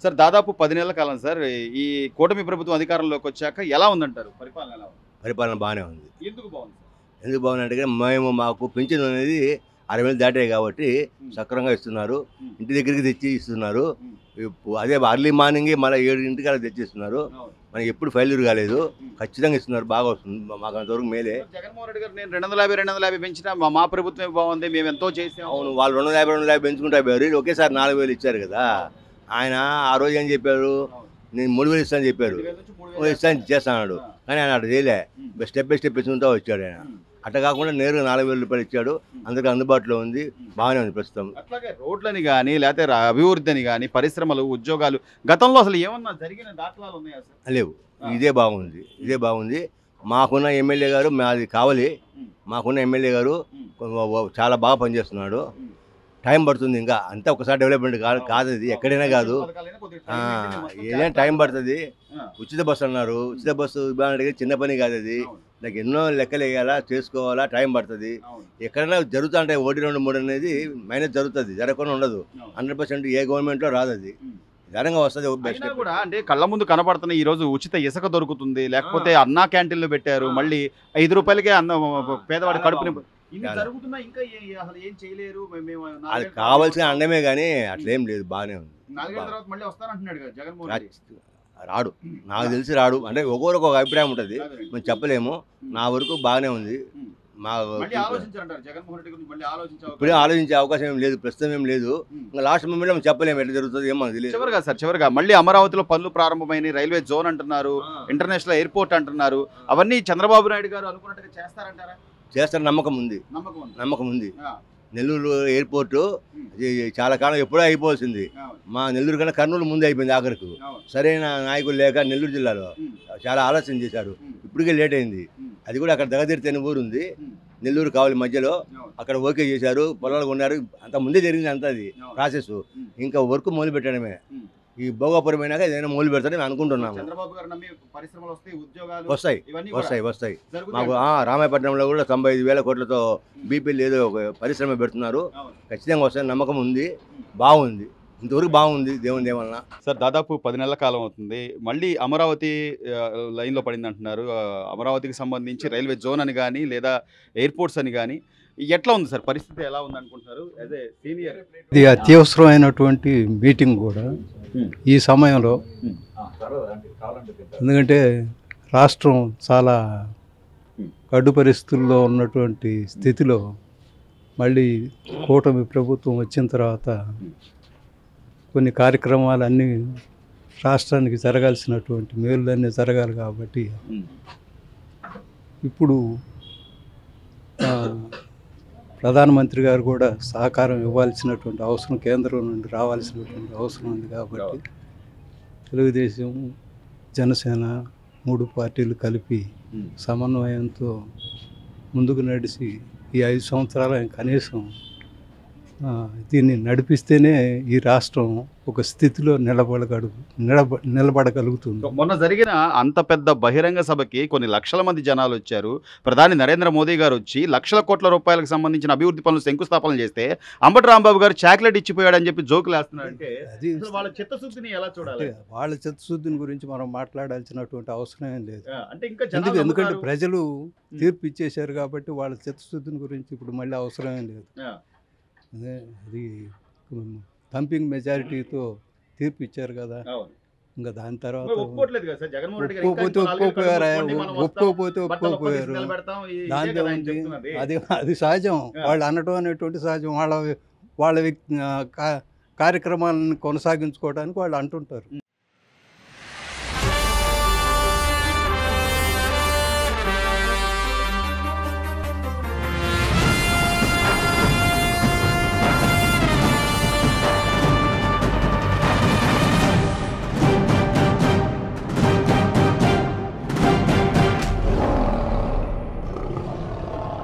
Sir దాదాపు 10 నెలల కాలం sir. ఈ కూటమి ప్రభుత్వం అధికారంలోకి వచ్చాక ఎలా ఉందంటారు? పరిపాలన ఎలా ఉంది? పరిపాలన బాగానే ఉంది. ఎందుకు బాగుంది సార్? ఎందుకు బాగుందంటే మాకు పింఛన్ అనేది 60,000 దాటాయి కాబట్టి సక్రమంగా ఇస్తున్నారు. ఉమ్, ఇంటి దగ్గరికి తెచ్చి ఇస్తున్నారు. ఉమ్, అదే అర్లీ మార్నింగ్ మళ్ళీ 7 గంటలకు తెచ్చి ఇస్తున్నారు. అవును. మనకి ఎప్పుడు ఫెయిల్యూర్ కాలేదు. ఉమ్. ఖచ్చితంగా ఇస్తున్నారు. బాగా వస్తుంది. మాకు అంతవరకు మేలే. జగన్మోహన్ రెడ్డి గారు నేను 250 పెంచినా మా ప్రభుత్వమే బాగుంది, మేము ఎంతో చేసాము. అవును, వాళ్ళు 250 పెంచుకుంటా పోయారు. ఒకేసారి 4,000 ఇచ్చారు కదా. ఆయన ఆ రోజు ఏం చెప్పారు, నేను 3,000 ఇస్తానని చెప్పారు. 2,000 నుంచి 3,000 ఇస్తాను చేస్తాడు. ఆ. కానీ ఆయన అట్లా చేయలే. ఉమ్, స్టెప్ బై స్టెప్ పెంచుకుంటా వచ్చాడు ఆయన. ఉమ్, అట్లా కాకుండా నేరుగా 4,000 రూపాయలు ఇచ్చాడు. అందరికీ అందుబాటులో ఉంది. బాగానే ఉంది ప్రస్తుతం. అట్లాగే రోడ్లని కానీ లేకపోతే అభివృద్ధిని కానీ పరిశ్రమలు ఉద్యోగాలు గతంలో అసలు ఏమన్నా జరిగిన దాఖలాలు ఉన్నాయా సార్? లేవు. ఇదే బాగుంది. ఇదే బాగుంది. మాకున్న ఎమ్మెల్యే గారు మాది కావాలి. మాకున్న ఎమ్మెల్యే గారు చాలా బాగా పనిచేస్తున్నాడు. టైం పడుతుంది. ఇంకా అంతా ఒకసారి డెవలప్మెంట్ కాదు ఇది. ఎక్కడైనా కాదు. ఏదైనా టైం పడుతుంది. ఉచిత బస్సు అన్నారు. ఉచిత బస్సు ఇవ్వాలంటే చిన్న పని కాదు అది. నాకు ఎన్నో లెక్కలు వేయాలా, చేసుకోవాలా, టైం పడుతుంది. ఎక్కడైనా జరుగుతూ ఉంటాయి 1, 2, 3 అనేది మైనస్ జరుగుతుంది. జరగకుండా ఉండదు. 100% ఏ గవర్నమెంట్లో రాదు అది. ఘనంగా వస్తుంది. బెస్ట్ కూడా అంటే కళ్ళ ముందు కనపడుతున్న ఈ రోజు ఉచిత ఇసుక దొరుకుతుంది, లేకపోతే అన్నా క్యాంటీన్లు పెట్టారు, మళ్ళీ 5 రూపాయలకే అన్న పేదవాడి కడుపుని ఇన్ని జరుగుతున్నా ఇంకా అసలు ఏం చేయలేరు. అది కావాల్సిన అండమే కానీ అట్లేం లేదు. బాగానే ఉంది. 4 ఏళ్ల తర్వాత మళ్ళీ వస్తానంటున్నాడు కదా జగన్మోహన్ రెడ్డి. రాడు. నాకు తెలిసి రాడు. అంటే ఒక్కొక్కరికి ఒక అభిప్రాయం ఉంటుంది. మేము చెప్పలేము. నా వరకు బాగానే ఉంది. మళ్ళీ ఆలోచించారంటారు జగన్మోహన్ రెడ్డి గురించి. మళ్ళీ ఇప్పుడే ఆలోచించే అవకాశం ఏం లేదు. ప్రస్తుతం ఏం లేదు. ఇంకా లాస్ట్ మూమెంట్లో మనం చెప్పలేము ఎట్లా జరుగుతుంది ఏమో తెలియదు. చివరిగా సార్, చివరిగా మళ్ళీ అమరావతిలో పనులు ప్రారంభమైన రైల్వే జోన్ అంటున్నారు, ఇంటర్నేషనల్ ఎయిర్పోర్ట్ అంటున్నారు. అవన్నీ చంద్రబాబు నాయుడు గారు అనుకున్నట్టుగా చేస్తారంటారా? చేస్తారు. నమ్మకం ఉంది. నమ్మకం ఉంది. నెల్లూరు ఎయిర్పోర్టు చాలా కాలం ఎప్పుడో అయిపోవాల్సింది. మా నెల్లూరు కన్నా కర్నూలు ముందే అయిపోయింది ఆఖరికి. సరైన నాయకులు లేక నెల్లూరు జిల్లాలో చాలా ఆలోచన చేశారు. ఇప్పటికే లేట్ అయింది. అది కూడా అక్కడ దగదీర్తి అనే ఊరు ఉంది, నెల్లూరు కావాలి మధ్యలో. అక్కడ ఓకే చేశారు. పొలాలు కొన్నారు. అంత ముందే జరిగింది అంతా అది ప్రాసెస్. ఇంకా వర్క్ మొదలు పెట్టడమే. ఈ భోగాపురం అయినాక ఏదైనా మొదలు పెడతారని అనుకుంటున్నాము. వస్తాయి వస్తాయి వస్తాయి. మాకు రామాయపట్నంలో కూడా 95,000 కోట్లతో బీపీలు ఏదో ఒక పరిశ్రమ పెడుతున్నారు. ఖచ్చితంగా వస్తాయని నమ్మకం ఉంది. బాగుంది. ఇంతవరకు బాగుంది దేవుని దేవలన. సార్ దాదాపు 10 నెలల కాలం అవుతుంది. మళ్ళీ అమరావతి లైన్లో పడింది అంటున్నారు. అమరావతికి సంబంధించి రైల్వే జోన్ అని కానీ లేదా ఎయిర్పోర్ట్స్ అని కానీ ఎట్లా ఉంది సార్? పరిస్థితి ఎలా ఉంది అనుకుంటున్నారు? అదే సీనియర్ ఇది అత్యవసరమైనటువంటి మీటింగ్ కూడా ఈ సమయంలో. ఎందుకంటే రాష్ట్రం చాలా కడు పరిస్థితుల్లో ఉన్నటువంటి స్థితిలో మళ్ళీ కూటమి ప్రభుత్వం వచ్చిన తర్వాత కొన్ని కార్యక్రమాలన్నీ రాష్ట్రానికి జరగాల్సినటువంటి మేలులన్నీ జరగాలి కాబట్టి ఇప్పుడు ప్రధానమంత్రి గారు కూడా సహకారం ఇవ్వాల్సినటువంటి అవసరం, కేంద్రం నుండి రావాల్సినటువంటి అవసరం ఉంది కాబట్టి తెలుగుదేశం, జనసేన 3 పార్టీలు కలిపి సమన్వయంతో ముందుకు నడిచి ఈ 5 సంవత్సరాలు కనీసం దీన్ని నడిపిస్తేనే ఈ రాష్ట్రం ఒక స్థితిలో నిలబడగలుగుతుంది. మొన్న జరిగిన అంత పెద్ద బహిరంగ సభకి కొన్ని లక్షల మంది జనాలు వచ్చారు. ప్రధాని నరేంద్ర మోదీ గారు వచ్చి లక్షల కోట్ల రూపాయలకు సంబంధించిన అభివృద్ధి పనులు శంకుస్థాపన చేస్తే అంబటి రాంబాబు గారు చాక్లెట్ ఇచ్చిపోయాడని చెప్పి జోకులు వేస్తున్నారంటే అది వాళ్ళ చిత్తశుద్ధిని ఎలా చూడాలి? వాళ్ళ చిత్తశుద్ధిని గురించి మనం మాట్లాడాల్సినటువంటి అవసరం ఏం లేదు. అంటే ఇంకా ఎందుకంటే ప్రజలు తీర్పు ఇచ్చేశారు కాబట్టి వాళ్ళ చిత్తశుద్ధిని గురించి ఇప్పుడు మళ్ళీ అవసరం ఏం లేదు. అదే అది థంపింగ్ మెజారిటీతో తీర్పు ఇచ్చారు కదా. ఇంకా దాని తర్వాత ఒప్పుకోపోయారు. దాంట్లో ఉంది. అది సహజం. వాళ్ళు అనడం అనేటువంటి సహజం. వాళ్ళ కార్యక్రమాలను కొనసాగించుకోవడానికి వాళ్ళు అంటుంటారు.